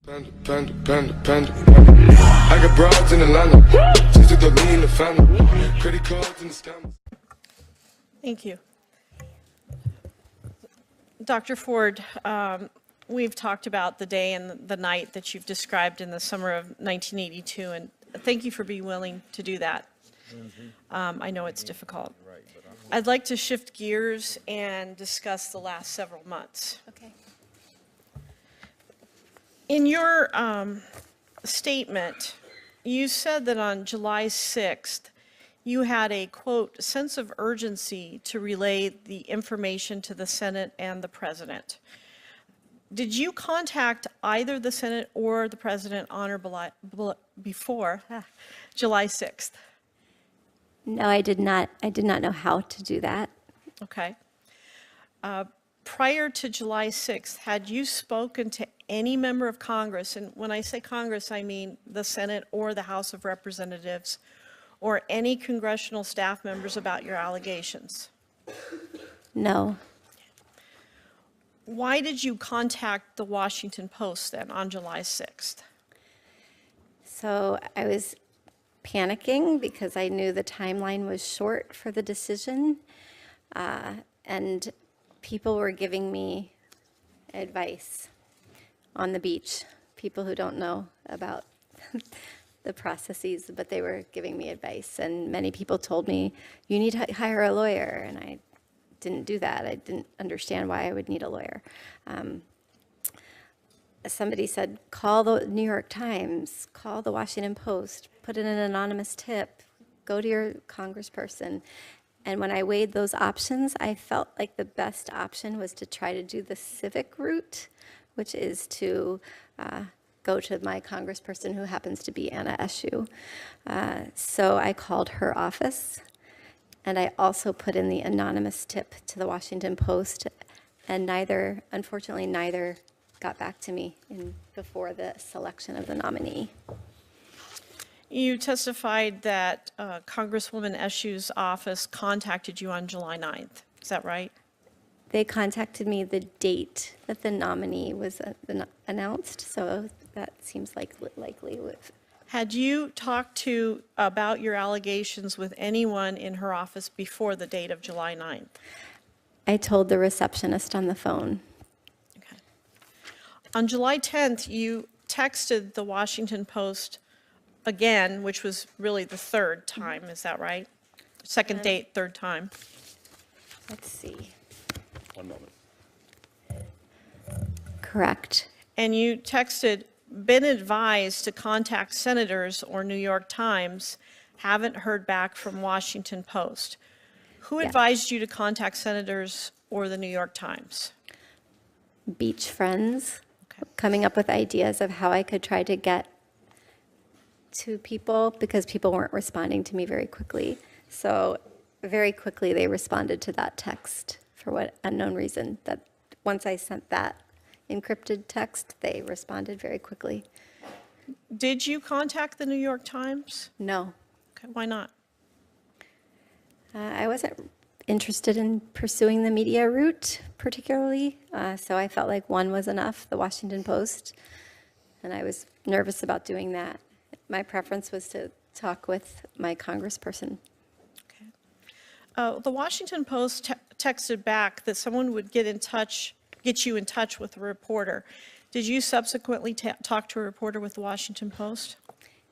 I got broads in Atlanta. Just took the lean in the family. Credit cards and the scammers. Thank you. Dr. Ford, we've talked about the day and the night that you've described in the summer of 1982, and thank you for being willing to do that. I know it's difficult. I'd like to shift gears and discuss the last several months. Okay. In your statement, you said that on July 6th, you had a, quote, sense of urgency to relay the information to the Senate and the President. Did you contact either the Senate or the President on or before July 6th? No, I did not. I did not know how to do that. Okay. Prior to July 6th, had you spoken to any member of Congress, and when I say Congress, I mean the Senate or the House of Representatives, or any congressional staff members about your allegations? No. Why did you contact the Washington Post then on July 6th? So I was panicking because I knew the timeline was short for the decision, and people were giving me advice on the beach, people who don't know about the processes, but they were giving me advice. And many people told me, you need to hire a lawyer. And I didn't do that. I didn't understand why I would need a lawyer. Somebody said, call the New York Times, call the Washington Post, put in an anonymous tip, go to your congressperson. And when I weighed those options, I felt like the best option was to try to do the civic route, which is to go to my congressperson, who happens to be Anna Eshoo. So I called her office, and I also put in the anonymous tip to the Washington Post, and unfortunately, neither got back to me before the selection of the nominee. You testified that Congresswoman Eshoo's office contacted you on July 9th. Is that right? They contacted me the date that the nominee was announced, so that seems likely. Had you talked about your allegations with anyone in her office before the date of July 9th? I told the receptionist on the phone. Okay. On July 10th, you texted the Washington Post again, which was really the third time, is that right? Second date, third time. Let's see. 1 moment. Correct. And you texted, been advised to contact senators or New York Times, haven't heard back from Washington Post. Who advised you to contact senators or the New York Times? Beach friends, Okay. coming up with ideas of how I could try to get to people, because people weren't responding to me very quickly. So very quickly they responded to that text for what unknown reason. That once I sent that encrypted text, they responded very quickly. Did you contact the New York Times? No. Okay, why not? I wasn't interested in pursuing the media route particularly, so I felt like one was enough, the Washington Post, and I was nervous about doing that. My preference was to talk with my congressperson. Okay. The Washington Post texted back that someone would get you in touch with a reporter. Did you subsequently talk to a reporter with the Washington Post?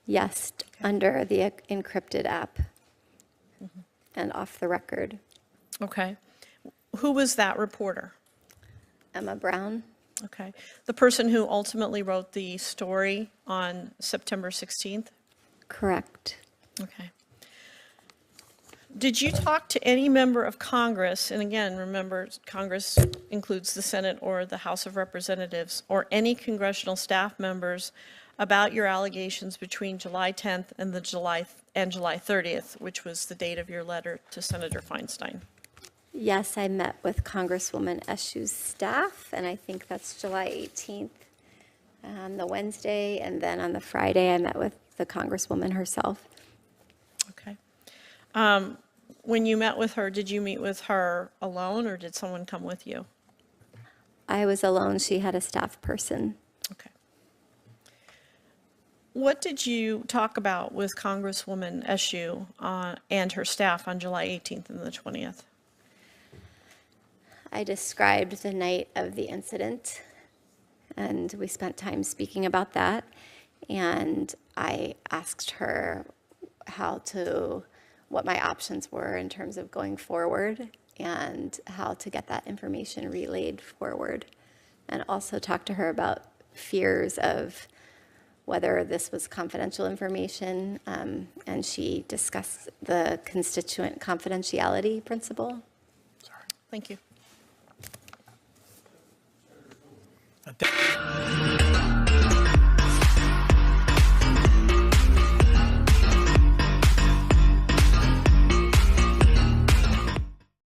Yes, under the encrypted app and off the record. Okay. Who was that reporter? Emma Brown. Okay. The person who ultimately wrote the story on September 16th? Correct. Okay. Did you talk to any member of Congress, and again, remember, Congress includes the Senate or the House of Representatives, or any congressional staff members about your allegations between July 10th and July 30th, which was the date of your letter to Senator Feinstein? Yes, I met with Congresswoman Eshoo's staff, and I think that's July 18th on the Wednesday, and then on the Friday I met with the Congresswoman herself. Okay. When you met with her, did you meet with her alone, or did someone come with you? I was alone. She had a staff person. Okay. What did you talk about with Congresswoman Eshoo and her staff on July 18th and the 20th? I described the night of the incident, and we spent time speaking about that. And I asked her what my options were in terms of going forward and how to get that information relayed forward. And also talked to her about fears of whether this was confidential information, and she discussed the constituent confidentiality principle. Thank you.